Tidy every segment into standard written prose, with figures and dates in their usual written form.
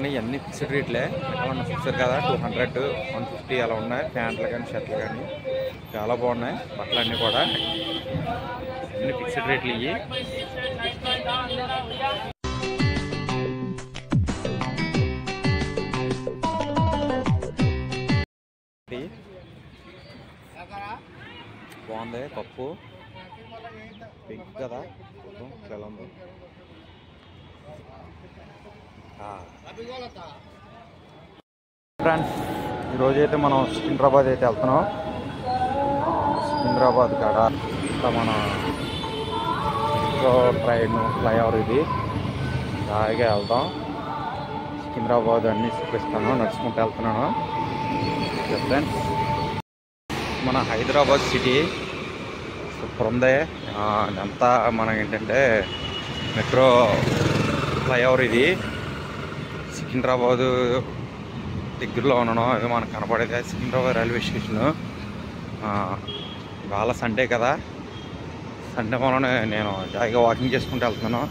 ఇవన్నీ ఫిక్స్డ్ రేట్లే ఏమన్నా చూసారు కదా 200 150 అలా ఉన్నాయి. ప్యాంట్లు కానీ షర్ట్లు కానీ చాలా బాగున్నాయి. బట్టలు అన్నీ కూడా అన్ని ఫిక్స్డ్ రేట్లు ఇవి. బాగుంది కప్పు పింక్ కదా చాలా ఉంది. ఫ్రెండ్స్ ఈరోజు అయితే మనం సికింద్రాబాద్ అయితే వెళ్తున్నాం. సికింద్రాబాద్ కాడ మన ట్రైన్ ఫ్లైఓవర్ ఇది అలాగే వెళ్దాం. సికింద్రాబాద్ అన్నీ చూపిస్తాను. నడుచుకుంటూ వెళ్తున్నాను. ఫ్రెండ్స్ మన హైదరాబాద్ సిటీ సూపర్ ఉంది. అంతా మనం ఏంటంటే మెట్రో ఫ్లైఓవర్ ఇది. సికింద్రాబాదు దగ్గరలో ఉన్నాను. అది మనకు కనపడేది సికింద్రాబాద్ రైల్వే స్టేషను. ఇవాళ సండే కదా, సండే వలన నేను జాయిగా వాకింగ్ చేసుకుంటూ వెళ్తున్నాను,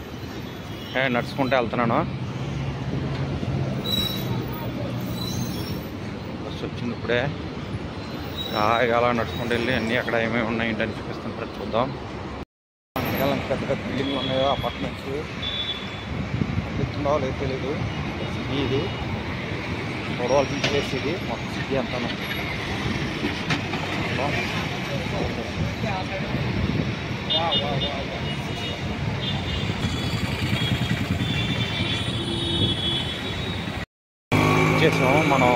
నడుచుకుంటూ వెళ్తున్నాను. బస్సు వచ్చింది ఇప్పుడే. అలా నడుచుకుంటూ వెళ్ళి అన్నీ అక్కడ ఏమేమి ఉన్నాయి ఏంటని చూపిస్తుంటారు, చూద్దాం. పెద్ద పెద్ద బిల్డింగ్లు ఉన్నాయో అపార్ట్మెంట్స్ ఎత్తుండో లేదు తెలీదు. సిటీ ఇది చూడవలసిన ప్లేస్ ఇది. మొత్తం సిటీ అంతా వచ్చేసాం. మనం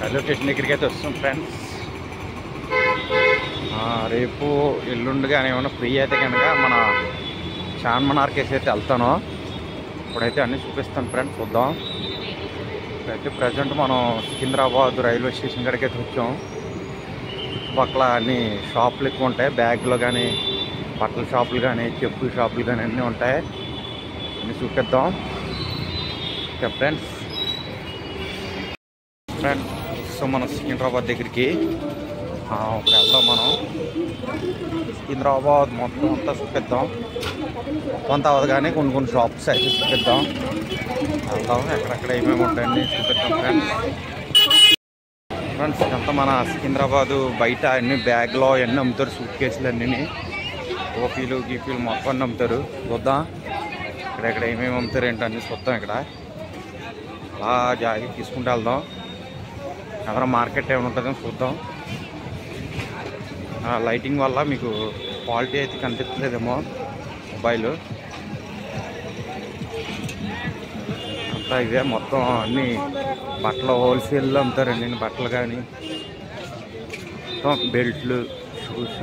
రైల్వే స్టేషన్ దగ్గరికి అయితే వస్తాం ఫ్రెండ్స్. రేపు ఎల్లుండి కానీ ఏమైనా ఫ్రీ అయితే కనుక మన చార్మినార్కి అయితే వెళ్తాను. ఇప్పుడైతే అన్నీ చూపిస్తాను ఫ్రెండ్స్, చూద్దాం. అయితే ప్రజెంట్ మనం సికింద్రాబాద్ రైల్వే స్టేషన్ కాడికి అయితే వచ్చాం. చుట్టుపక్కల అన్ని షాపులు ఎక్కువ ఉంటాయి. బ్యాగ్లు కానీ, బట్టల షాపులు కానీ, చెప్పుల షాపులు కానీ అన్నీ ఉంటాయి. అన్నీ చూపిద్దాం. Okay friends. సో మనం సికింద్రాబాద్ దగ్గరికి ఇప్పుడు వెళ్దాం. మనం సికింద్రాబాద్ మొత్తం అంతా చూపిద్దాం. కొంత అవ్వదు కానీ కొన్ని షాప్స్ అయితే చూపిద్దాం. వెళ్దాం. ఎక్కడెక్కడ ఏమేమి ఉంటాయని చూపిద్దాం ఫ్రెండ్స్. ఇదంతా మన సికింద్రాబాదు బయట అన్ని బ్యాగ్లో అన్నీ అమ్ముతారు. సూట్ కేసులు అన్నీ, ఓపీలు గీపీలు మొత్తం అన్నీ అమ్ముతారు. చూద్దాం ఇక్కడెక్కడ ఏమేమి అమ్ముతారు ఏంటి అన్నీ చూద్దాం. ఇక్కడ అలా జాగి తీసుకుంటూ వెళ్దాం. ఎవరైనా మార్కెట్ ఏమైనా ఉంటుందని చూద్దాం. లైటింగ్ వల్ల మీకు క్వాలిటీ అయితే కనిపించలేదేమో మొబైల్ అంతా. ఇదే మొత్తం అన్నీ బట్టలు హోల్సేల్లో అమ్ముతారండి. బట్టలు కానీ మొత్తం బెల్ట్లు, షూస్,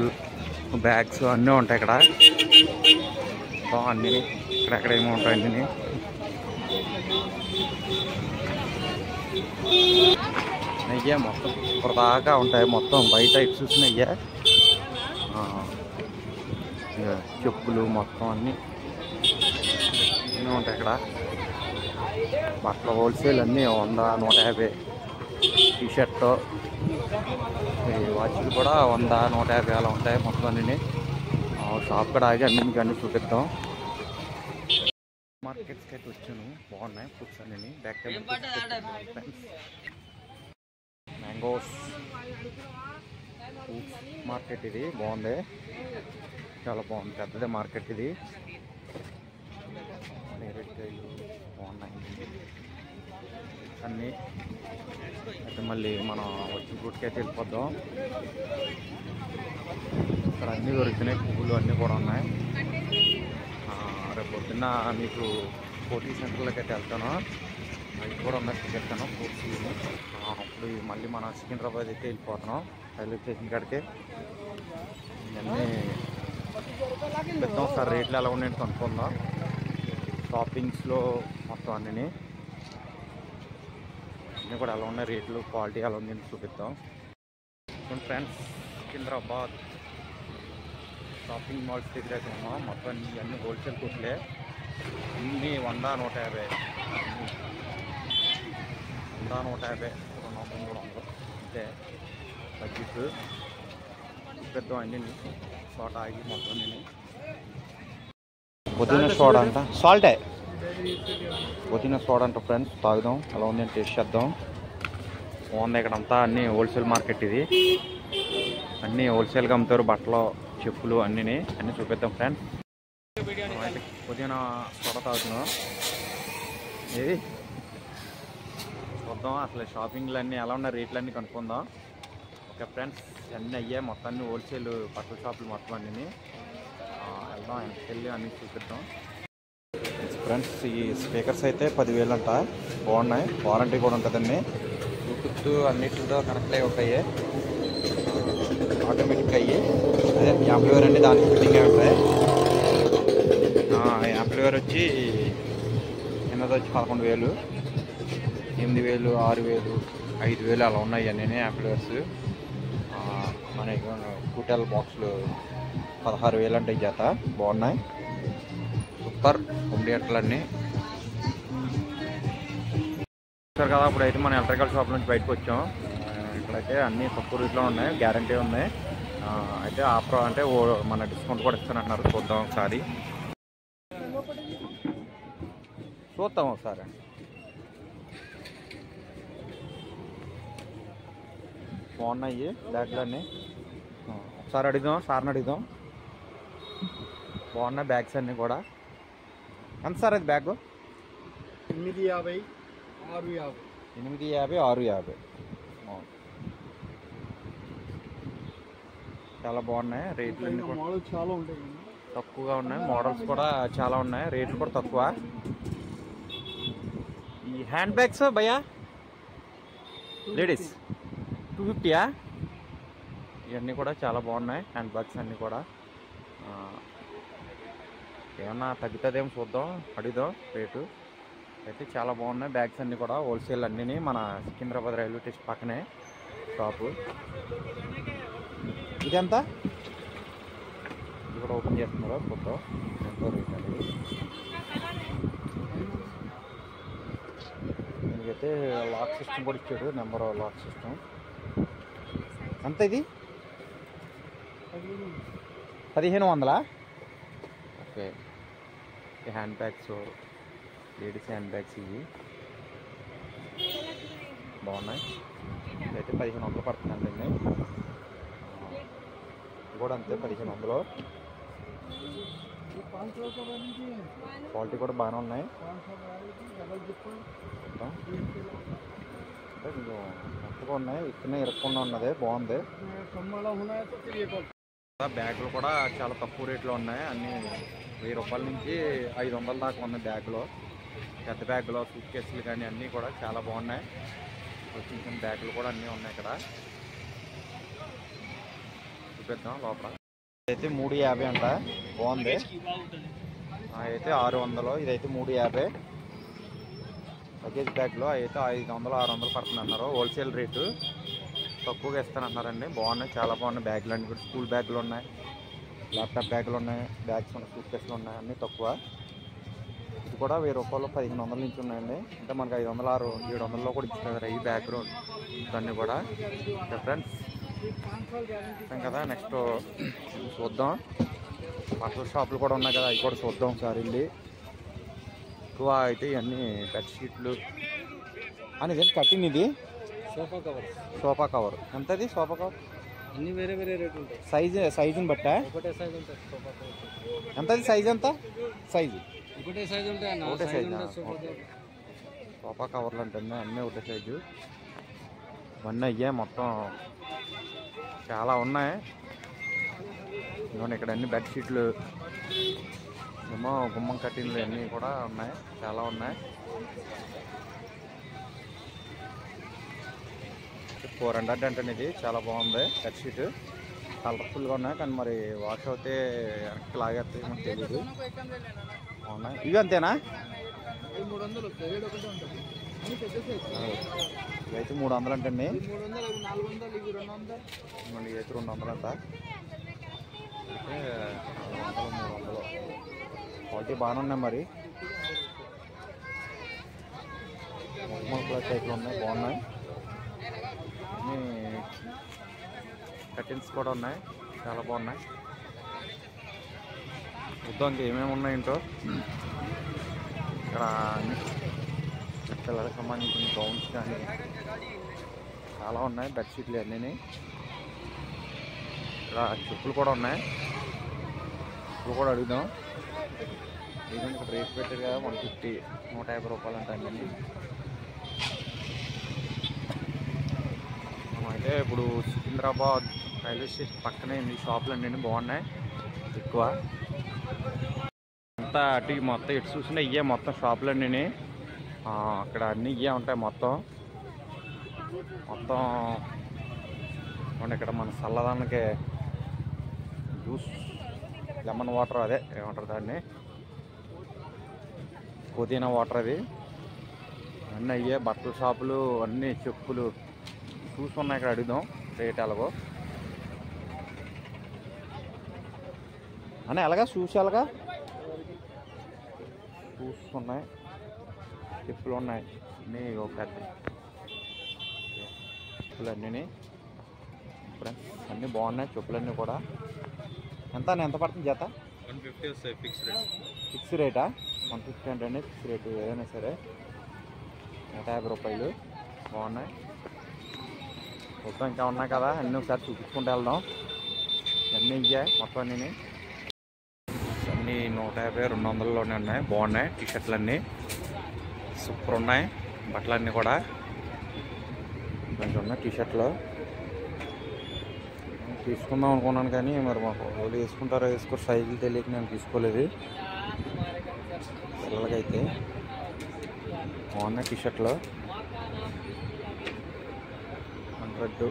బ్యాగ్స్ అన్నీ ఉంటాయి ఇక్కడ. మొత్తం అన్నీ ఇక్కడెక్కడ ఏమో ఉంటాయి అన్నీ. నెయ్యే మొత్తం ఇప్పుడు దాకా ఉంటాయి. మొత్తం బయట ఇటు చూసిన నెయ్యే. చెప్పులు మొత్తం అన్నీ ఉంటాయి ఇక్కడ. బట్టల హోల్సేల్ అన్నీ 100, 150. టీషర్ట్, వాచ్లు కూడా 100, 150 అలా ఉంటాయి మొత్తం అన్నీ. షాప్ కూడా ఆగి అన్నీ మీకు అన్నీ చూపిద్దాం. మార్కెట్స్కి అయితే వచ్చాను. బాగున్నాయి ఫుడ్స్ అన్నీ. బ్యాక్ మ్యాంగోస్ ఫ్రూట్స్ మార్కెట్ ఇది. బాగుంది, చాలా బాగుంది. పెద్దదే మార్కెట్ ఇది. నేరేడుకాయలు బాగున్నాయి అన్నీ. అయితే మళ్ళీ మనం వచ్చిన రూట్కి అయితే వెళ్ళిపోద్దాం. ఇక్కడ అన్నీ దొరుకుతున్నాయి. పువ్వులు అన్నీ కూడా ఉన్నాయి. రేపు పొద్దున్న మీకు కోచింగ్ సెంటర్లోకి అయితే వెళ్తాను. అవి కూడా ఉన్నాయి చెప్తాను ఫ్రూట్స్. అప్పుడు మళ్ళీ మన సికింద్రాబాద్ అయితే వెళ్ళిపోతున్నాం రైల్వే స్టేషన్ కాడికి. ఇవన్నీ పెద్దాం సార్. రేట్లు ఎలా ఉన్నాయంటే కనుక్కుందాం. షాపింగ్స్లో మొత్తం అన్నీ కూడా ఎలా ఉన్నాయి, రేట్లు క్వాలిటీ ఎలా ఉంది అని చూపిద్దాం ఫ్రెండ్స్. సికింద్రాబాద్ షాపింగ్ మాల్స్ దగ్గర అయితే ఉన్నాం. మొత్తం ఇవన్నీ హోల్సేల్ కొట్లే. అన్నీ 100, 150, 100, 150, 200, 300 అంతే బడ్జెట్. పెద్ద అన్నీ చోట ఆగి మొత్తం నేను పొద్దున్న సోడా అంతా సాల్టే పుదీనా సోడా అంట ఫ్రెండ్స్, తాగుదాం ఎలా ఉంది అని టేస్ట్ చేద్దాం. బాగుంది. ఇక్కడంతా అన్నీ హోల్సేల్ మార్కెట్, ఇది అన్నీ హోల్సేల్గా అమ్ముతారు, బట్టలు చెప్పులు అన్నీ చూపిద్దాం ఫ్రెండ్స్. అయితే పుదీనా సోడా తాగుతున్నాం. ఏది చూద్దాం అసలు షాపింగ్లు అన్నీ ఎలా ఉన్నాయి, రేట్లు అన్నీ కనుక్కుందాం. ఓకే ఫ్రెండ్స్, అన్నీ అయ్యాయి మొత్తాన్ని హోల్సేల్ బట్టల షాపులు మొత్తం అన్నీ వెళ్దాం, వెళ్ళి అన్నీ చూపిద్దాం ఫ్రెండ్స్. ఈ స్పీకర్స్ అయితే 10,000 అంట, బాగున్నాయి, వారంటీ కూడా ఉంటుందండి. బ్లూటూత్ అన్నిటితో కనెక్ట్ అయ్యి ఉంటాయి, ఆటోమేటిక్గా అయ్యి. అదే యాంప్లిఫైర్ అండి, దానికి ఫిట్టింగ్ అయి ఉంటాయి. యాంప్లిఫైర్ వచ్చి చిన్నది వచ్చి 11,000, 8,000, 6,000, 5,000 అలా ఉన్నాయి అన్నీ యాంప్లిఫైర్స్. మన 212 బాక్సులు 16,000 అంటే జత, బాగున్నాయి సూపర్ హోమ్ థియేటర్లన్నీ. చూస్తారు కదా, ఇప్పుడైతే మన ఎలక్ట్రికల్ షాప్ నుంచి బయటకు వచ్చాం. ఇక్కడైతే అన్నీ తక్కువ రేట్లో ఉన్నాయి, గ్యారంటీ ఉన్నాయి. అయితే ఆఫర్ అంటే మన డిస్కౌంట్ కూడా ఇస్తానంటున్నారు, చూద్దాం ఒకసారి, చూద్దాం ఒకసారి. బాగున్నాయి బ్యాగ్లు అన్నీ, ఒకసారి అడుగుదాం, సార్ని అడుగుదాం. బాగున్నాయి బ్యాగ్స్ అన్నీ కూడా. ఎంత సార్ అది బ్యాగ్? 850, 650. 850, 650. చాలా బాగున్నాయి, రేట్లు అన్నీ కూడా చాలా ఉంటాయి, తక్కువగా ఉన్నాయి. మోడల్స్ కూడా చాలా ఉన్నాయి, రేట్లు కూడా తక్కువ. ఈ హ్యాండ్ బ్యాగ్స్ భయ్యా లేడీస్ 250యా? ఇవన్నీ కూడా చాలా బాగున్నాయి హ్యాండ్ బ్యాగ్స్ అన్నీ కూడా. ఏమన్నా తగ్గుతుందేమో చూద్దాం, అడుగుదాం రేటు. అయితే చాలా బాగున్నాయి బ్యాగ్స్ అన్నీ కూడా, హోల్సేల్ అన్నీ. మన సికింద్రాబాద్ రైల్వే స్టేషన్ పక్కనే షాపు. ఇదెంత? ఇది కూడా ఓపెన్ చేస్తున్నారు, చూద్దాం ఎంతో రేట్ అనేది. దీనికైతే లాక్ సిస్టమ్ కూడా ఇచ్చాడు, నెంబర్ లాక్ సిస్టమ్. ఎంత ఇది? 1,500. ఓకే, ఈ hand bags, ladies hand bags ఇవి బాగున్నాయి. ఇదైతే 1,500 పడుతుందండి. ఇది కూడా అంతే 1,500. క్వాలిటీ కూడా బాగానే ఉన్నాయి. కొంచెం మెత్తగా ఉన్నాయి, ఇక్కడనే ఇరక్కుండా ఉన్నది, బాగుంది. బ్యాగులు కూడా చాలా తక్కువ రేట్లో ఉన్నాయి, అన్నీ 1000 రూపాయల నుంచి 500 దాకా ఉన్నాయి బ్యాగులో. పెద్ద బ్యాగులో సూట్ కేసులు కానీ అన్నీ కూడా చాలా బాగున్నాయి. చిన్న చిన్న బ్యాగులు కూడా అన్నీ ఉన్నాయి ఇక్కడ, చూపిద్దాం లోపల. అయితే 350 అంట, బాగుంది. అయితే 600, ఇదైతే 350. లగేజ్ బ్యాగ్లో అయితే 500, 600 పడుతుంది అన్నారు, హోల్సేల్ రేటు, తక్కువగా ఇస్తానంటున్నారండి. బాగున్నాయి, చాలా బాగున్నాయి బ్యాగులు అన్నీ కూడా. స్కూల్ బ్యాగులు ఉన్నాయి, ల్యాప్టాప్ బ్యాగులు ఉన్నాయి, బ్యాగ్స్ ఉన్నాయి, సూట్ కేసులు ఉన్నాయి, అన్నీ తక్కువ. ఇది కూడా 1000 రూపాయలు 1,500 నుంచి ఉన్నాయండి. అంటే మనకి 500, 600, 700లో కూడా ఇచ్చుకుంటారు ఈ బ్యాగ్ ఇవన్నీ కూడా. ఫ్రెండ్స్ కదా, నెక్స్ట్ చూద్దాం. బట్టల షాపులు కూడా ఉన్నాయి కదా, అవి కూడా చూద్దాం ఒకసారి వెళ్ళి. ఎక్కువ అయితే ఇవన్నీ బెడ్షీట్లు అని కట్టింది. ఇది సోఫా కవర్ ఎంత? అది సోఫా కవర్ అన్ని వేరే వేరే రేట్ ఉంటాయి, సైజుని బట్టా? ఒకటే సైజ్ ఉంటుంది సోఫా కవర్. ఎంత? అది సైజ్ ఎంత? సైజు ఒకటే సైజ్ ఉంటాయి, ఒకటే సైజు. సోఫా కవర్లు అంటే అన్నీ ఒకటే సైజు. ఇవన్నీ అయ్యాయి మొత్తం, చాలా ఉన్నాయి. ఇవన్నీ ఇక్కడ అన్ని బెడ్షీట్లు ఏమో, గుమ్మం కట్టిన్లు అన్నీ కూడా ఉన్నాయి, చాలా ఉన్నాయి. 400 అంటే ఇది చాలా బాగుంది బెడ్షీట్, కలర్ఫుల్గా ఉన్నాయి. కానీ మరి వాష్ అవుతే వెనక్కి లాగేస్తే మనకు తెలియదు. అవునా, ఇవి అంతేనా? ఇవైతే 300 అంటండి, ఇవైతే 200 అంట. అయితే 200, 300 క్వాలిటీ బాగానే ఉన్నాయి. మరి సైకిల్ ఉన్నాయి, బాగున్నాయి. కర్టెన్స్ కూడా ఉన్నాయి, చాలా బాగున్నాయి. చూద్దాం ఇంకా ఏమేమి ఉన్నాయేంటో. ఇక్కడ పిల్లలకు సంబంధించిన గౌన్స్ కానీ చాలా ఉన్నాయి, బెడ్షీట్లు అన్నీ. ఇక్కడ చెప్పులు కూడా ఉన్నాయి, చెప్పులు కూడా అడుగుదాం. ఇదంటే ఇక్కడ రేట్ పెట్టారు కదా 150 150 రూపాయలు అంటే అన్నీ. అయితే ఇప్పుడు సికింద్రాబాద్ రైల్వే స్టేషన్ పక్కనే ఈ షాపులు అన్నీ బాగున్నాయి ఎక్కువ. అంతా అటు మొత్తం ఎటు చూసినా ఇవే మొత్తం షాపులు అన్నీ. అక్కడ అన్నీ ఇవే ఉంటాయి మొత్తం. ఇక్కడ మన చల్లదానికి జ్యూస్ లెమన్ వాటర్, అదే ఏమంటారు దాన్ని, పుదీనా వాటర్, అది అన్నీ అయ్యే. బట్టల షాపులు అన్నీ, చెప్పులు చూసుకున్నాయి. ఇక్కడ అడుగుదాం రేట్ ఎలాగో అని. ఎలాగా చూసేలాగా చూస్తున్నాయి, చెప్పులు ఉన్నాయి అన్నీ. ఒక చెప్పులు అన్నీ అన్నీ బాగున్నాయి. చెప్పులన్నీ కూడా ఎంత పడుతుంది జత? 150 వస్తాయి ఫిక్స్ రేటా? 150 అంటే ఫిక్స్ రేటు ఏదైనా సరే 150 రూపాయలు. బాగున్నాయి మొత్తం. ఇంకా ఉన్నాయి కదా అన్నీ, ఒకసారి చూపించుకుంటూ వెళ్దాం. అన్నీ ఇయ్యాయి మొత్తం అన్నీ. 150 200లోనే ఉన్నాయి. బాగున్నాయి టీషర్ట్లు అన్నీ, సూపర్ ఉన్నాయి. బట్టలన్నీ కూడా కొంచెం ఉన్నాయి. టీషర్ట్లు తీసుకుందాం అనుకున్నాను కానీ మరి మాకు వాళ్ళు వేసుకుంటారో వేసుకోరు, సైజులు తెలియక నేను తీసుకోలేదు. పిల్లలకైతే బాగున్నాయి టీషర్ట్లు. 100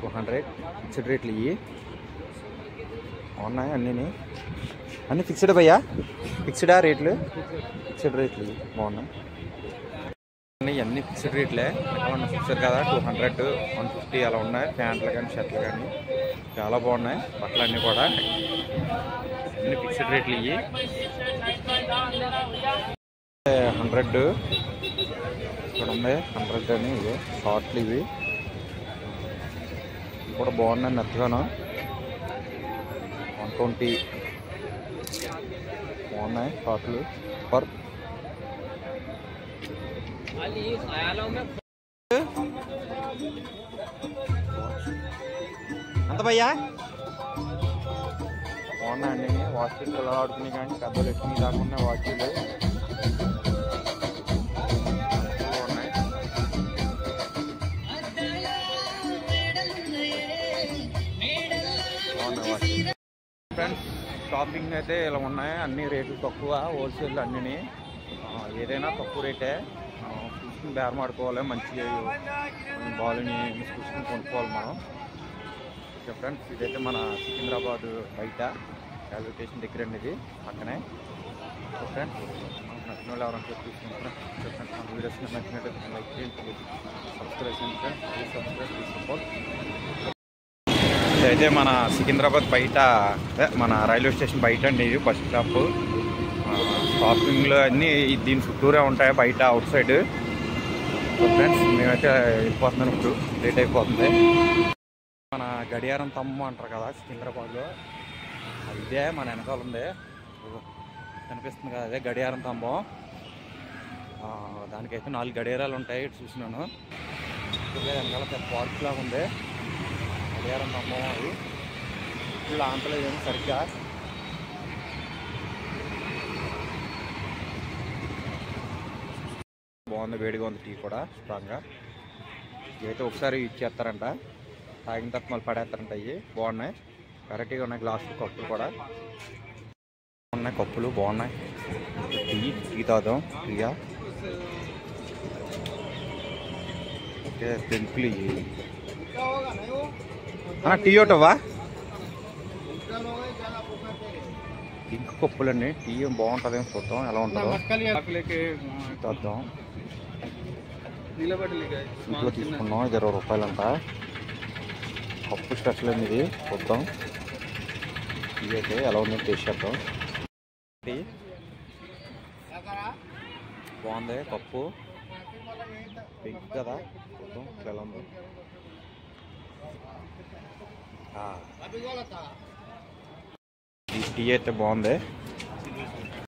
200 ఫిక్స్డ్ రేట్లు ఇవి బాగున్నాయి అన్నీ. అన్నీ ఫిక్స్డ్ భయ్యా? ఫిక్స్డా రేట్లు? ఫిక్స్డ్ రేట్లు ఇవి బాగున్నాయి అన్నీ ఫిక్స్డ్ రేట్లే. ఫిక్స్డ్ కదా 200 150 అలా ఉన్నాయి. ప్యాంట్లు కానీ షర్ట్లు కానీ చాలా బాగున్నాయి. బట్టలు అన్నీ కూడా అన్నీ ఫిక్స్డ్ రేట్లు ఇవి. 100 ఇక్కడ ఉంది 100 అని. ఇవి షార్ట్లు, ఇవి కూడా బాగున్నాయి మెత్తగాను. 120 బాగున్నాయి షార్ట్లు. పర్ అంత భయ్యా? బాగున్నాయండి వాచ్లు. పిల్లలు ఆడుకుని కానీ పెద్దలు ఎట్టుకుని కాకుండా వాచ్లు బాగున్నాయి. ఫ్రెండ్స్ షాపింగ్ అయితే ఇలా ఉన్నాయి. అన్ని రేట్లు తక్కువ, హోల్సేల్ అన్నీ. ఏదైనా తక్కువ రేటే. చూసుకుని బేరం ఆడుకోవాలి, మంచిగా బాల్ని చూసుకుని కొనుక్కోవాలి మనం. ఓకే ఫ్రెండ్స్, ఇదైతే మన సికింద్రాబాద్ బయట రైల్వే స్టేషన్ దగ్గర అండి, ఇది పక్కనే. ఓకే ఫ్రెండ్స్, మనకు నచ్చిన వాళ్ళు ఎవరైనా తీసుకుంటారు. ఓకే ఫ్రెండ్స్, మన వీడియోస్ నచ్చినట్టు లైక్ చేయండి, సబ్స్క్రైబ్ చేయండి friends. Please subscribe, please support. ఇదైతే మన సికింద్రాబాద్ బయట, మన రైల్వే స్టేషన్ బయట అండి, ఇది బస్ స్టాప్. షాపింగ్లో అన్నీ దీని చుట్టూరే ఉంటాయి బయట, అవుట్ సైడ్. ఫ్రెండ్స్, మేమైతే వెళ్ళిపోతున్నాం, ఇప్పుడు లేట్ అయిపోతుంది. మన గడియారం తమ్ము అంటారు కదా సికింద్రాబాద్లో, ఇదే మన వెనకాల ఉంది, కనిపిస్తుంది కదా, అదే గడియారం స్తంభం. దానికైతే 4 గడియారాలు ఉంటాయి, ఇటు చూసినాను. వెనకాల పెద్ద పార్క్ లాగా ఉంది, గడియారం స్తంభం. అది ఇప్పుడు ఆంతలేదేమో సరిగ్గా. బాగుంది, వేడిగా ఉంది, టీ కూడా స్ట్రాంగ్గా. ఇవైతే ఒకసారి ఇచ్చేస్తారంట, తాగిన తర్వాత మళ్ళీ పడేస్తారంట. ఇవి బాగున్నాయి, వెరైటీగా ఉన్నాయి. గ్లాసులు, కప్పులు కూడా ఉన్నాయి, కప్పులు బాగున్నాయి. టీ తాగుదాం, టీయా. ఓకే, పెంకులు ఇవి. టీ ఒకటవా? ఇంక కప్పులండి. టీ బాగుంటుంది, చూద్దాం ఎలా ఉంటుందో, చూద్దాం. ఇంట్లో తీసుకున్నాం, 20 రూపాయలంట. కప్పు స్పెషల్ అండి ఇది, చూద్దాం. టీ అయితే ఎలా ఉందో టేస్ట్ చేద్దాం. టీ బాగుంది, కప్పు పింక్ కదా, చూద్దాం ఎలా ఉందో. ఈ టీ అయితే బాగుంది.